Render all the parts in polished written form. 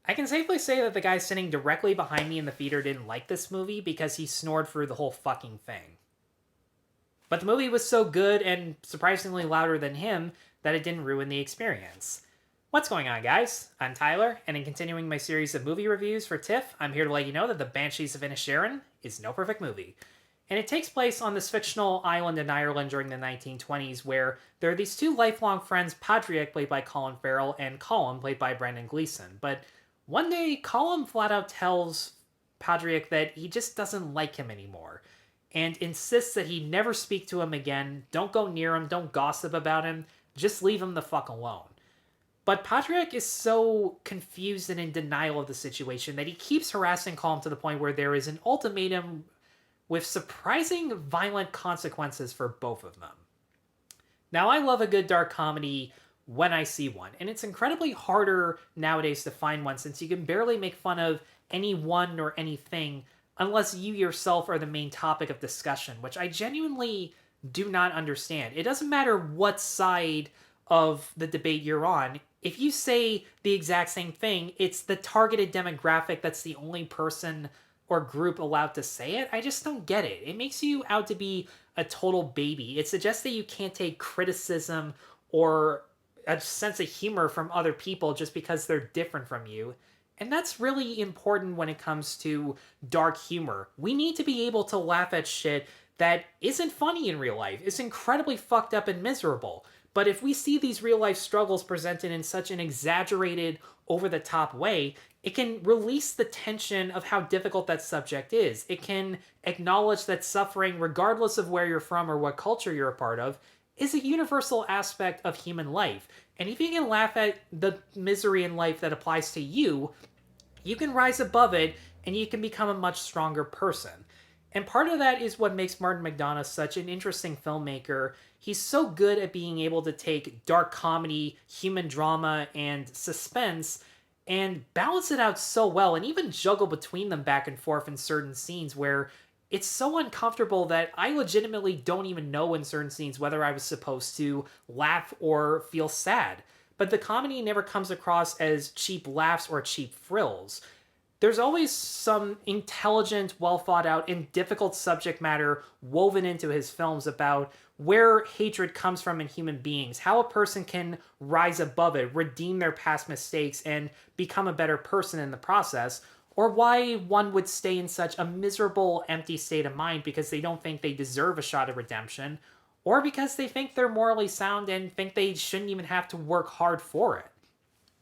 I can safely say that the guy sitting directly behind me in the theater didn't like this movie because he snored through the whole fucking thing. But the movie was so good and surprisingly louder than him that it didn't ruin the experience. What's going on, guys? I'm Tyler, and in continuing my series of movie reviews for TIFF, I'm here to let you know that the Banshees of Inisherin is no perfect movie. And it takes place on this fictional island in Ireland during the 1920s, where there are these two lifelong friends, Padraig, played by Colin Farrell, and Colin, played by Brendan Gleeson. But one day, Colin flat out tells Padraig that he just doesn't like him anymore, and insists that he never speak to him again, don't go near him, don't gossip about him, just leave him the fuck alone. But Patrick is so confused and in denial of the situation that he keeps harassing Colin to the point where there is an ultimatum with surprising violent consequences for both of them. Now, I love a good dark comedy when I see one, and it's incredibly harder nowadays to find one since you can barely make fun of anyone or anything unless you yourself are the main topic of discussion, which I genuinely do not understand. It doesn't matter what side of the debate you're on. If you say the exact same thing, it's the targeted demographic that's the only person or group allowed to say it. I just don't get it. It makes you out to be a total baby. It suggests that you can't take criticism or a sense of humor from other people just because they're different from you. And that's really important when it comes to dark humor. We need to be able to laugh at shit that isn't funny in real life. It's incredibly fucked up and miserable. But if we see these real life struggles presented in such an exaggerated, over the top way, it can release the tension of how difficult that subject is. It can acknowledge that suffering, regardless of where you're from or what culture you're a part of, is a universal aspect of human life. And if you can laugh at the misery in life that applies to you, you can rise above it and you can become a much stronger person. And part of that is what makes Martin McDonagh such an interesting filmmaker. He's so good at being able to take dark comedy, human drama, and suspense and balance it out so well and even juggle between them back and forth in certain scenes where it's so uncomfortable that I legitimately don't even know in certain scenes whether I was supposed to laugh or feel sad. But the comedy never comes across as cheap laughs or cheap frills. There's always some intelligent, well thought out, and difficult subject matter woven into his films about where hatred comes from in human beings, how a person can rise above it, redeem their past mistakes, and become a better person in the process, or why one would stay in such a miserable, empty state of mind because they don't think they deserve a shot of redemption, or because they think they're morally sound and think they shouldn't even have to work hard for it.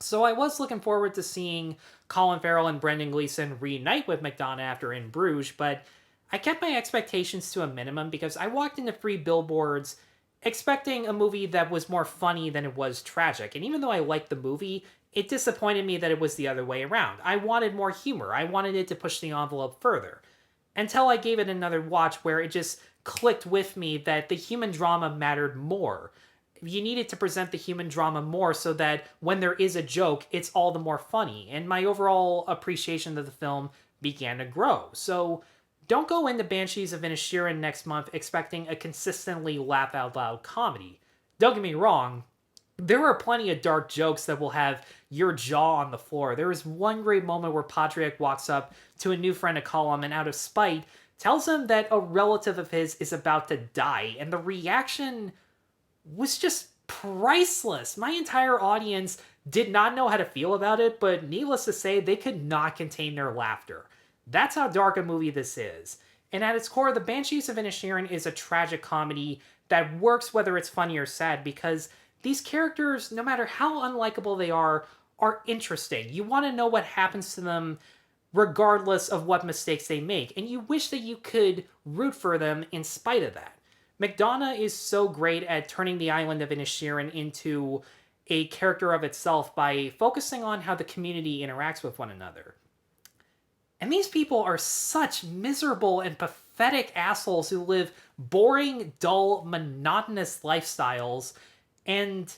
So I was looking forward to seeing Colin Farrell and Brendan Gleeson reunite with McDonagh after In Bruges, but I kept my expectations to a minimum because I walked into Three Billboards expecting a movie that was more funny than it was tragic. And even though I liked the movie, it disappointed me that it was the other way around. I wanted more humor. I wanted it to push the envelope further. Until I gave it another watch where it just clicked with me that the human drama mattered more. You needed to present the human drama more so that when there is a joke, it's all the more funny. And my overall appreciation of the film began to grow. So don't go into Banshees of Inisherin next month expecting a consistently laugh out loud comedy. Don't get me wrong, there are plenty of dark jokes that will have your jaw on the floor. There is one great moment where Patrick walks up to a new friend of Colin and out of spite tells him that a relative of his is about to die. And the reaction was just priceless. My entire audience did not know how to feel about it, but needless to say, they could not contain their laughter. That's how dark a movie this is. And at its core, The Banshees of Inisherin is a tragic comedy that works whether it's funny or sad because these characters, no matter how unlikable they are interesting. You want to know what happens to them regardless of what mistakes they make, and you wish that you could root for them in spite of that. McDonagh is so great at turning the island of Inisherin into a character of itself by focusing on how the community interacts with one another. And these people are such miserable and pathetic assholes who live boring, dull, monotonous lifestyles, and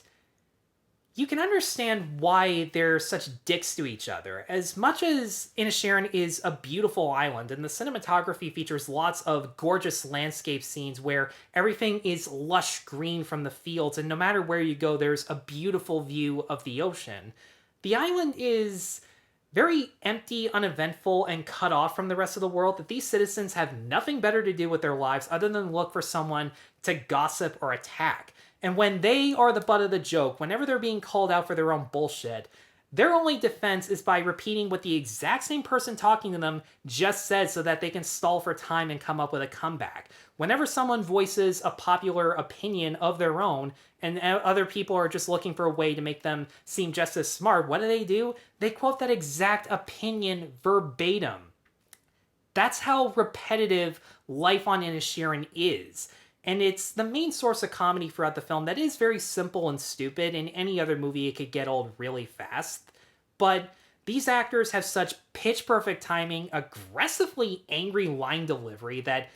you can understand why they're such dicks to each other. As much as Inisherin is a beautiful island, and the cinematography features lots of gorgeous landscape scenes where everything is lush green from the fields, and no matter where you go, there's a beautiful view of the ocean. The island is very empty, uneventful, and cut off from the rest of the world, that these citizens have nothing better to do with their lives other than look for someone to gossip or attack. And when they are the butt of the joke, whenever they're being called out for their own bullshit, their only defense is by repeating what the exact same person talking to them just said so that they can stall for time and come up with a comeback. Whenever someone voices a popular opinion of their own and other people are just looking for a way to make them seem just as smart, what do? They quote that exact opinion verbatim. That's how repetitive life on Inisherin is. And it's the main source of comedy throughout the film that is very simple and stupid. In any other movie, it could get old really fast. But these actors have such pitch-perfect timing, aggressively angry line delivery that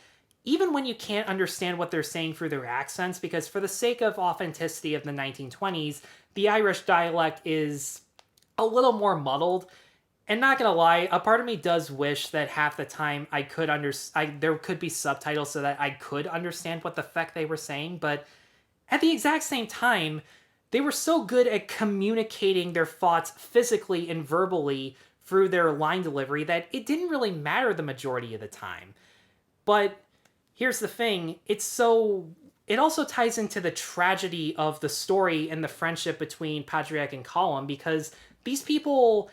even when you can't understand what they're saying through their accents, because for the sake of authenticity of the 1920s, the Irish dialect is a little more muddled. And not gonna lie, a part of me does wish that half the time there could be subtitles so that I could understand what the feck they were saying, but at the exact same time, they were so good at communicating their thoughts physically and verbally through their line delivery that it didn't really matter the majority of the time. But here's the thing, it also ties into the tragedy of the story and the friendship between Patrick and Colin, because these people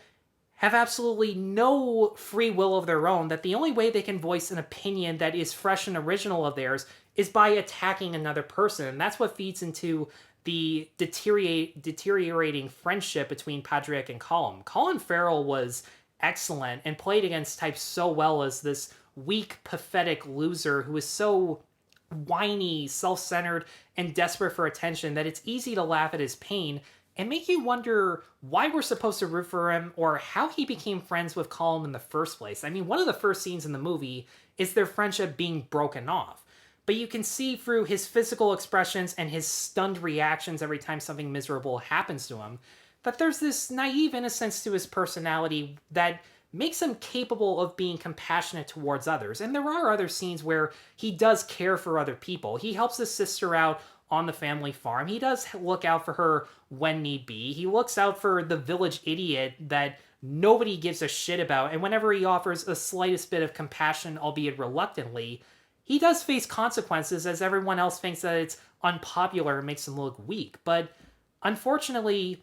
have absolutely no free will of their own, that the only way they can voice an opinion that is fresh and original of theirs is by attacking another person. And that's what feeds into the deteriorating friendship between Patrick and Colin. Colin Farrell was excellent and played against types so well as this weak, pathetic loser who is so whiny, self-centered, and desperate for attention that it's easy to laugh at his pain and make you wonder why we're supposed to root for him or how he became friends with Colin in the first place. I mean, one of the first scenes in the movie is their friendship being broken off. But you can see through his physical expressions and his stunned reactions every time something miserable happens to him that there's this naive innocence to his personality that makes him capable of being compassionate towards others. And there are other scenes where he does care for other people. He helps his sister out on the family farm. He does look out for her when need be. He looks out for the village idiot that nobody gives a shit about. And whenever he offers the slightest bit of compassion, albeit reluctantly, he does face consequences as everyone else thinks that it's unpopular and makes him look weak. But unfortunately,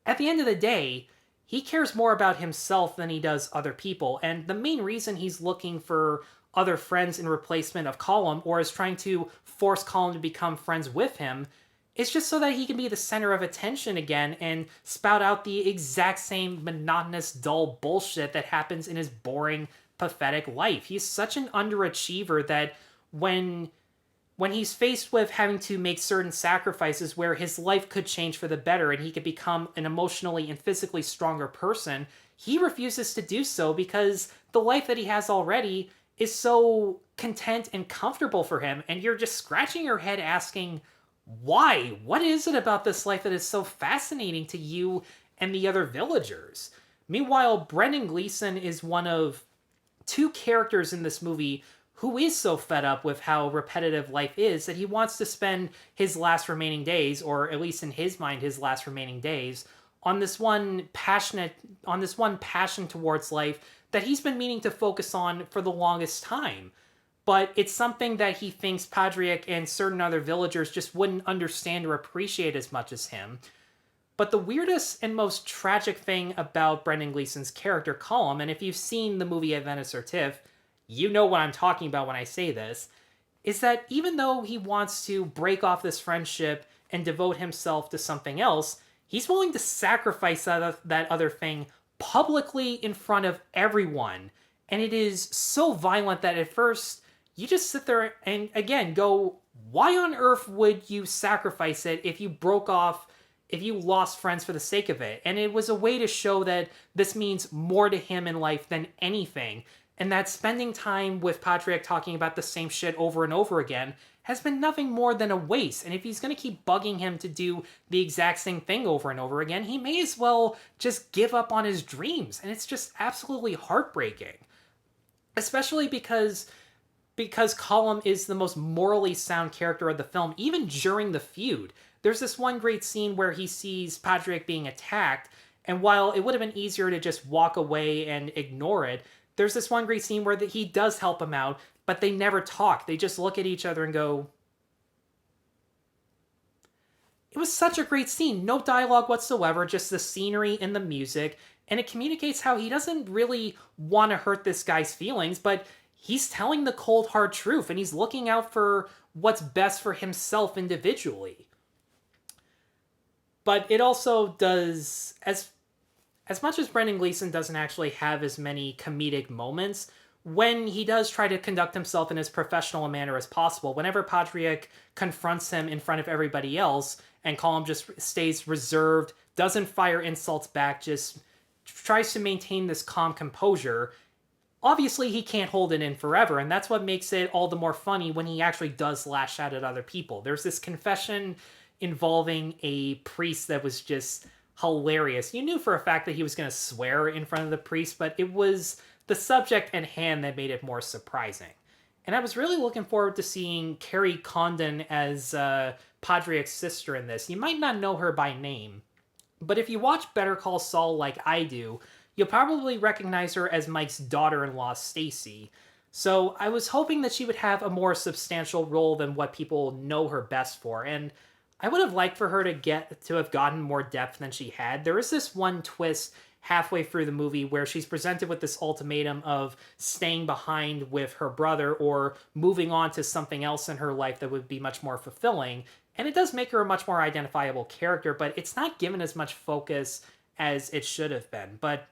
at the end of the day, he cares more about himself than he does other people. And the main reason he's looking for other friends in replacement of Colin, or is trying to force Colin to become friends with him, is just so that he can be the center of attention again and spout out the exact same monotonous, dull bullshit that happens in his boring, pathetic life. He's such an underachiever that when he's faced with having to make certain sacrifices where his life could change for the better and he could become an emotionally and physically stronger person, he refuses to do so because the life that he has already is so content and comfortable for him. And you're just scratching your head asking, why? What is it about this life that is so fascinating to you and the other villagers? Meanwhile, Brendan Gleeson is one of two characters in this movie who is so fed up with how repetitive life is that he wants to spend his last remaining days, or at least in his mind, his last remaining days, on this one passion towards life that he's been meaning to focus on for the longest time. But it's something that he thinks Patrick and certain other villagers just wouldn't understand or appreciate as much as him. But the weirdest and most tragic thing about Brendan Gleeson's character, Colin, and if you've seen the movie at Venice or TIFF, you know what I'm talking about when I say this, is that even though he wants to break off this friendship and devote himself to something else, he's willing to sacrifice that other thing publicly in front of everyone. And it is so violent that at first you just sit there and again go, why on earth would you sacrifice it if you lost friends for the sake of it? And it was a way to show that this means more to him in life than anything. And that spending time with Patrick talking about the same shit over and over again has been nothing more than a waste. And if he's going to keep bugging him to do the exact same thing over and over again, he may as well just give up on his dreams. And it's just absolutely heartbreaking. Especially because Colin is the most morally sound character of the film, even during the feud. There's this one great scene where he sees Patrick being attacked, And while it would have been easier to just walk away and ignore it, there's this one great scene where he does help him out, but they never talk. They just look at each other and go, it was such a great scene. No dialogue whatsoever, just the scenery and the music. And it communicates how he doesn't really want to hurt this guy's feelings, but he's telling the cold, hard truth, and he's looking out for what's best for himself individually. But it also does, as much as Brendan Gleeson doesn't actually have as many comedic moments, when he does try to conduct himself in as professional a manner as possible, whenever Patrick confronts him in front of everybody else, and Colin just stays reserved, doesn't fire insults back, just tries to maintain this calm composure, obviously he can't hold it in forever, and that's what makes it all the more funny when he actually does lash out at other people. There's this confession involving a priest that was just hilarious. You knew for a fact that he was going to swear in front of the priest, but it was the subject at hand that made it more surprising. And I was really looking forward to seeing Kerry Condon as Patrick's sister in this. You might not know her by name, but if you watch Better Call Saul like I do, you'll probably recognize her as Mike's daughter-in-law, Stacy. So I was hoping that she would have a more substantial role than what people know her best for, and I would have liked for her to have gotten more depth than she had. There is this one twist halfway through the movie where she's presented with this ultimatum of staying behind with her brother or moving on to something else in her life that would be much more fulfilling. And it does make her a much more identifiable character, but it's not given as much focus as it should have been. But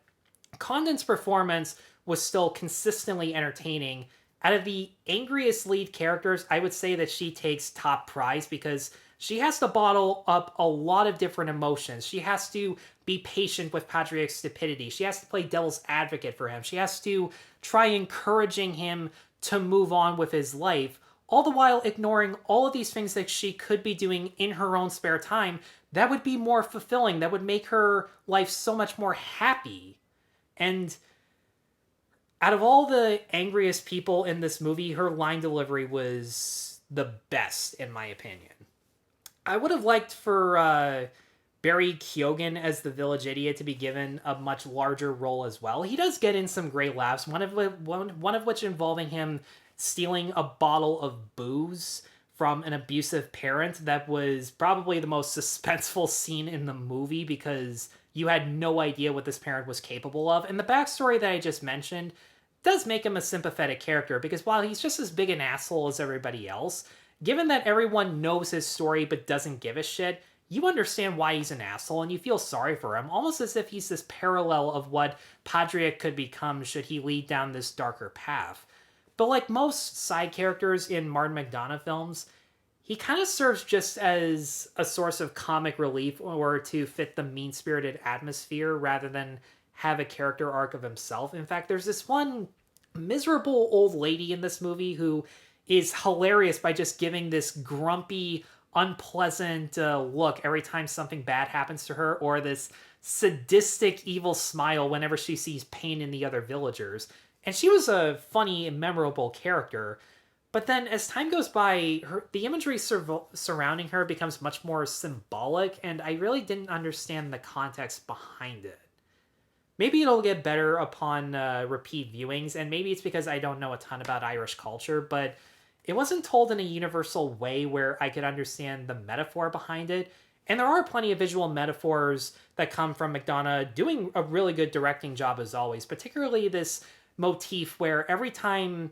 Condon's performance was still consistently entertaining. Out of the angriest lead characters, I would say that she takes top prize because she has to bottle up a lot of different emotions. She has to be patient with Patrick's stupidity. She has to play devil's advocate for him. She has to try encouraging him to move on with his life, all the while ignoring all of these things that she could be doing in her own spare time that would be more fulfilling, that would make her life so much more happy. And out of all the angriest people in this movie, her line delivery was the best, in my opinion. I would have liked for Barry Keoghan as the village idiot to be given a much larger role as well. He does get in some great laughs, one of which involving him stealing a bottle of booze from an abusive parent. That was probably the most suspenseful scene in the movie because you had no idea what this parent was capable of. And the backstory that I just mentioned does make him a sympathetic character because while he's just as big an asshole as everybody else, given that everyone knows his story but doesn't give a shit, you understand why he's an asshole and you feel sorry for him, almost as if he's this parallel of what Patrick could become should he lead down this darker path. But like most side characters in Martin McDonagh films, he kind of serves just as a source of comic relief or to fit the mean-spirited atmosphere rather than have a character arc of himself. In fact, there's this one miserable old lady in this movie who is hilarious by just giving this grumpy, unpleasant look every time something bad happens to her, or this sadistic, evil smile whenever she sees pain in the other villagers. And she was a funny and memorable character. But then as time goes by, the imagery surrounding her becomes much more symbolic, and I really didn't understand the context behind it. Maybe it'll get better upon repeat viewings, and maybe it's because I don't know a ton about Irish culture, but it wasn't told in a universal way where I could understand the metaphor behind it. And there are plenty of visual metaphors that come from McDonagh doing a really good directing job as always, particularly this motif where every time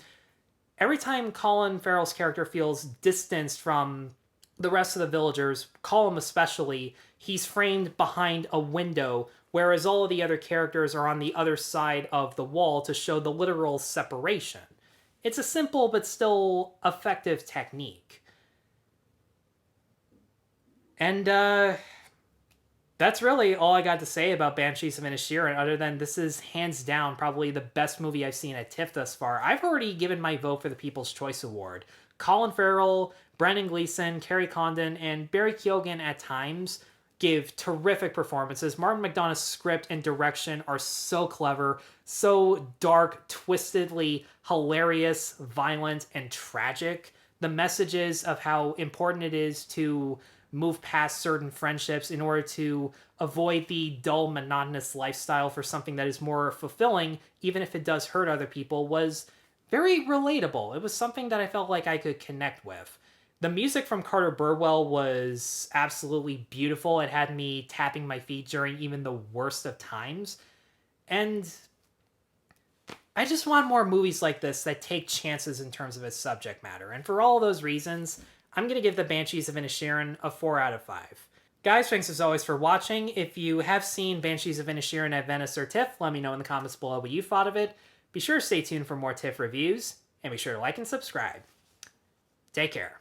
Colin Farrell's character feels distanced from the rest of the villagers, Colin especially, he's framed behind a window, whereas all of the other characters are on the other side of the wall to show the literal separation. It's a simple but still effective technique. And that's really all I got to say about Banshees of Inisherin, other than this is hands down probably the best movie I've seen at TIFF thus far. I've already given my vote for the People's Choice Award. Colin Farrell, Brendan Gleeson, Kerry Condon, and Barry Keoghan at times give terrific performances. Martin McDonagh's script and direction are so clever, so dark, twistedly hilarious, violent, and tragic. The messages of how important it is to move past certain friendships in order to avoid the dull, monotonous lifestyle for something that is more fulfilling, even if it does hurt other people, was very relatable. It was something that I felt like I could connect with. The music from Carter Burwell was absolutely beautiful. It had me tapping my feet during even the worst of times. And I just want more movies like this that take chances in terms of its subject matter. And for all those reasons, I'm going to give the Banshees of Inisherin a 4 out of 5. Guys, thanks as always for watching. If you have seen Banshees of Inisherin at Venice or TIFF, let me know in the comments below what you thought of it. Be sure to stay tuned for more TIFF reviews, and be sure to like and subscribe. Take care.